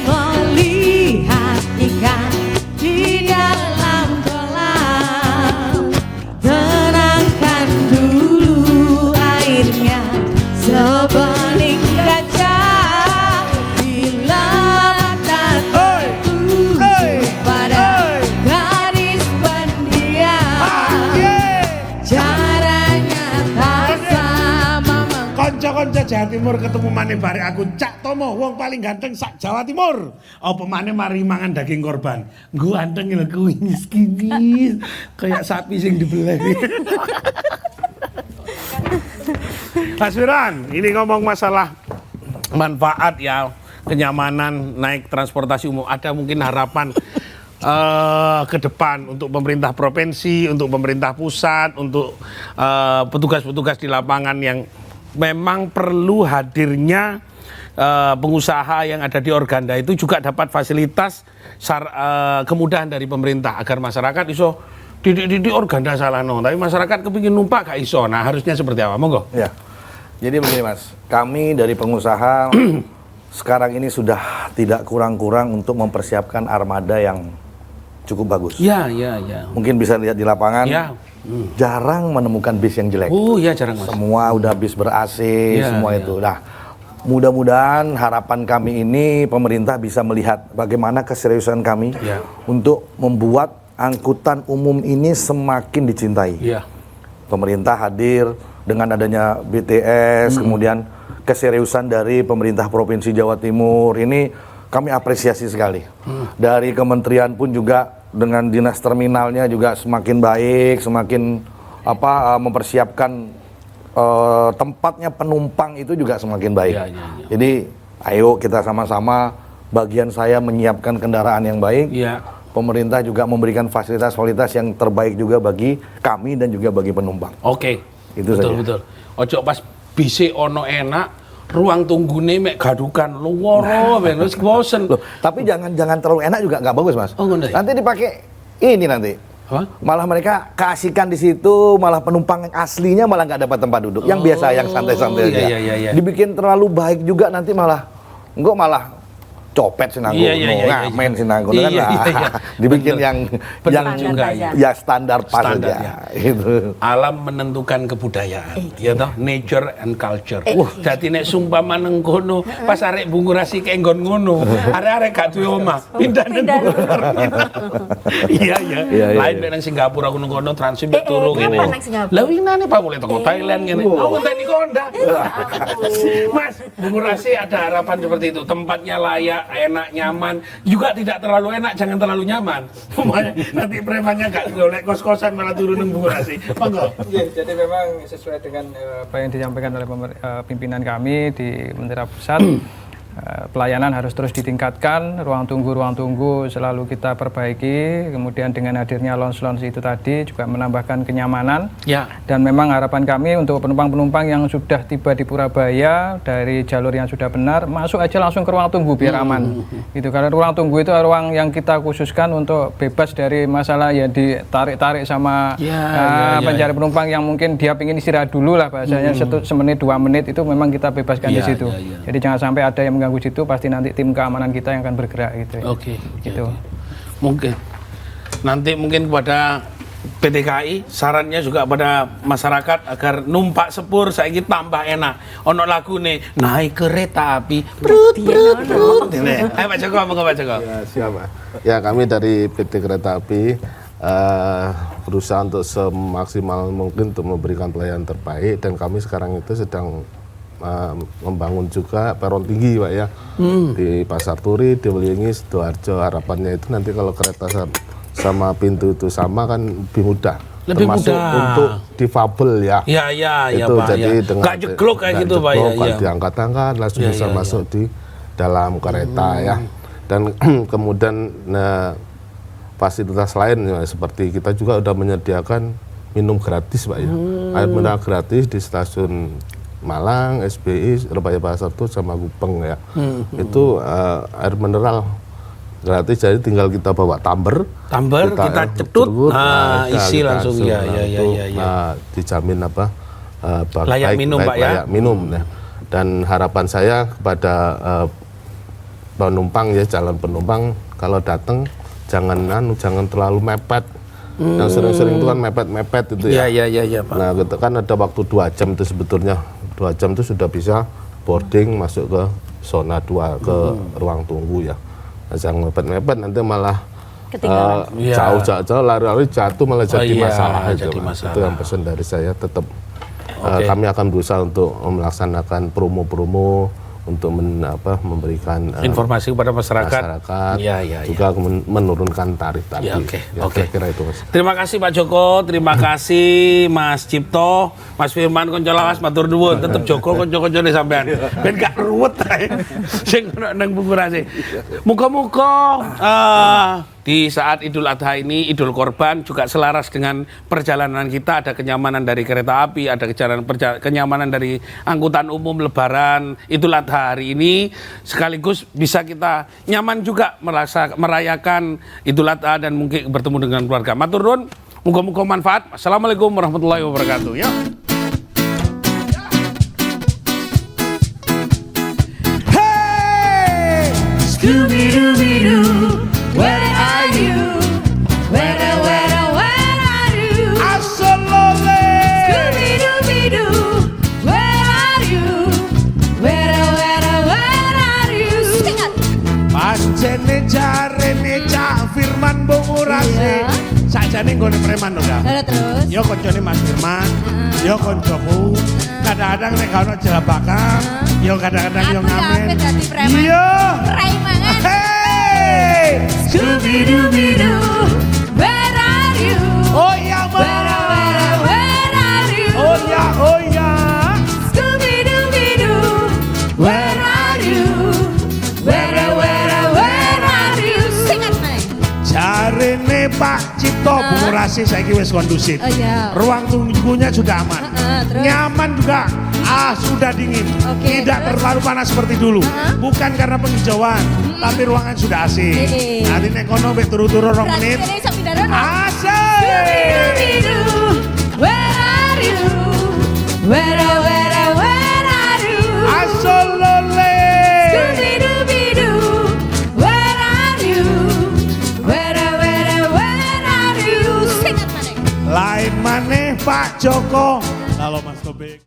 Melihat ikan di dalam kolam, tenangkan dulu airnya sebening kaca. Bila mata tertuju pada garis konco-konco Jawa Timur ketemu maneh bare aku Cak Tomo wong paling ganteng sak Jawa Timur. Apa maneh mari mangan daging korban. Nggo anteng lho kuwi miskin. Kayak sapi sing dibelah. Mas Wiran, ini ngomong masalah manfaat ya, kenyamanan naik transportasi umum. Ada mungkin harapan ke depan untuk pemerintah provinsi, untuk pemerintah pusat, untuk petugas-petugas di lapangan yang memang perlu hadirnya pengusaha yang ada di Organda itu juga dapat fasilitas kemudahan dari pemerintah agar masyarakat iso di Organda salano, tapi masyarakat kepingin numpak gak iso. Nah, harusnya seperti apa? Monggo. Ya. Jadi begini Mas, kami dari pengusaha sekarang ini sudah tidak kurang-kurang untuk mempersiapkan armada yang cukup bagus. Ya. Mungkin bisa lihat di lapangan. Ya. Jarang menemukan bis yang jelek. Oh ya, jarang Mas. Semua udah bis ber-AC, Ya, semua ya. itu. Nah, mudah-mudahan harapan kami ini pemerintah bisa melihat bagaimana keseriusan kami Ya. untuk membuat angkutan umum ini semakin dicintai. Ya. Pemerintah hadir dengan adanya BTS, kemudian keseriusan dari pemerintah Provinsi Jawa Timur ini kami apresiasi sekali. Dari kementerian pun juga dengan dinas terminalnya juga semakin baik, semakin mempersiapkan tempatnya penumpang itu juga semakin baik. Ya. Jadi ayo kita sama-sama, bagian saya menyiapkan kendaraan yang baik. Ya. Pemerintah juga memberikan fasilitas-fasilitas yang terbaik juga bagi kami dan juga bagi penumpang. Oke. Itu saja. Betul. Ojo pas bisi ono enak, ruang tunggune mek gadukan luworo ben wis bosen. Loh, tapi jangan terlalu enak juga nggak bagus, Mas. Oh, ngono ya? Nanti dipakai ini nanti. Apa? Malah mereka keasikan di situ, malah penumpang yang aslinya malah nggak dapat tempat duduk. Yang biasa, yang santai-santai aja. Iya. Dibikin terlalu baik juga nanti malah copet sinangku, ngamen sinangku, kan lah. Dibikin yang juga, ya standar pas Standar, aja. Itu. Alam menentukan kebudayaan, ya toh, nature and culture. Jadi nek sumpama nang kono, pas arek bungurasi kayak nggon ngono, arek-arek gak duwe omah, pindah nang Iya. Lain nek nang Singapura kono transit turu ngene. Lah winane Pak mulai teko Thailand ngene. Aku tadi kondak. Mas, bungurasi ada harapan seperti itu, tempatnya layak, enak, nyaman, juga tidak terlalu enak, jangan terlalu nyaman. Nanti premannya gak golek kos-kosan malah turun nang bungurasi. Monggo. Jadi memang sesuai dengan apa yang disampaikan oleh pimpinan kami di Menteri Pusat, pelayanan harus terus ditingkatkan, ruang tunggu selalu kita perbaiki, kemudian dengan hadirnya lounge itu tadi juga menambahkan kenyamanan. Ya. Dan memang harapan kami untuk penumpang-penumpang yang sudah tiba di Purabaya dari jalur yang sudah benar, masuk aja langsung ke ruang tunggu biar aman. Gitu, karena ruang tunggu itu ruang yang kita khususkan untuk bebas dari masalah ya ditarik-tarik sama pencari penumpang yang mungkin dia ingin istirahat dulu lah bahasanya, semenit 2 menit itu memang kita bebaskan di situ. Jadi jangan sampai ada yang mengganggu situ, pasti nanti tim keamanan kita yang akan bergerak gitu. Oke. Gitu. Mungkin nanti kepada PT KAI sarannya juga pada masyarakat agar numpak sepur saiki tambah enak. Ono lagu nih naik kereta api. Brut. Ayo Pak Joko, monggo Pak Joko. Ya, siap, Pak. Ya, kami dari PT Kereta Api berusaha untuk semaksimal mungkin untuk memberikan pelayanan terbaik, dan kami sekarang itu sedang membangun juga peron tinggi, Pak ya, di Pasar Turi, di Wulungi, Sidoarjo. Harapannya itu nanti kalau kereta sama pintu itu sama kan lebih mudah. Lebih termasuk mudah untuk difabel ya. Ya, itu Pak. Jadi dengan nggak jeglok kayak gitu, Pak ya. Diangkat-angkat langsung bisa masuk di dalam kereta ya. Dan kemudian fasilitas lain ya, seperti kita juga udah menyediakan minum gratis, Pak ya. Air mineral gratis di stasiun Malang, SBI, Surabaya Pasar Turi sama Gupeng ya. Itu air mineral gratis, jadi tinggal kita bawa tumbler, kita cetut, isi langsung ya. Dijamin layak minum, Pak ya. Layak minum ya. Dan harapan saya kepada penumpang ya, calon penumpang, kalau datang jangan terlalu mepet. Yang sering-sering itu kan mepet itu ya. Iya, Pak. Nah, gitu kan ada waktu 2 jam itu sebetulnya. 2 jam itu sudah bisa boarding masuk ke zona 2 ke ruang tunggu ya. Nah, jangan mepet-mepet nanti malah jauh lari-lari jatuh malah jadi masalah. Jadi masalah. Itu yang pesan dari saya, tetap Kami akan berusaha untuk melaksanakan promo-promo untuk memberikan informasi kepada masyarakat. Juga menurunkan tarif tadi. Kira-kira itu, Mas. Terima kasih Pak Joko, terima kasih Mas Cipto, Mas Firman konco lawas matur nuwun, tetep Joko konco-koncone sampean. Ben gak ruwet ae. Sing nang bungkurase. Muga-muga di saat Idul Adha ini, Idul Korban juga selaras dengan perjalanan kita, ada kenyamanan dari kereta api, ada kenyamanan dari angkutan umum Lebaran, Idul Adha hari ini, sekaligus bisa kita nyaman juga merayakan Idul Adha dan mungkin bertemu dengan keluarga. Matur nuwun, muga-muga manfaat. Assalamualaikum warahmatullahi wabarakatuh. Ya. Hey! Scooby-Dooby-Doo, where are you? Where are you? Asolole! Scooby-Dooby-Doo, where are you? Where are you? Sing it! Pancene jarene Cak Firman Bungurase. Sakjane nggone preman lho, Kak. Terus? Yo koncone Mas Firman, yo koncoku. Kadang-kadang nek gak ono jelabakan, yo kadang-kadang yo ngamen. Yo. Preman. Hey! Scooby-Dooby-Doo, where are you? Oh ya, Ma. Where are you? Oh ya. Scooby-Dooby-Doo, where are you? Where are you? Sing it, Mike. Jarene Pak Cipto Bungurasi saiki wis kondusif. Oh, iya. Ruang tunggunya sudah aman. Terus? Nyaman juga. Sudah dingin. Oke, Tidak terus? terlalu panas seperti dulu. Bukan karena penghijauan, tapi ruangan sudah AC. Nanti nek kono mek turu-turu 2 menit. Berarti ini iso pindahan, no? AC. Scooby-Dooby-Doo, where are you? Where are you? Asolole. Scooby-Dooby-Doo, where are you? Where are you? Sing it, Manik. Lain maneh Pak Joko. Kalau Mas Tobek.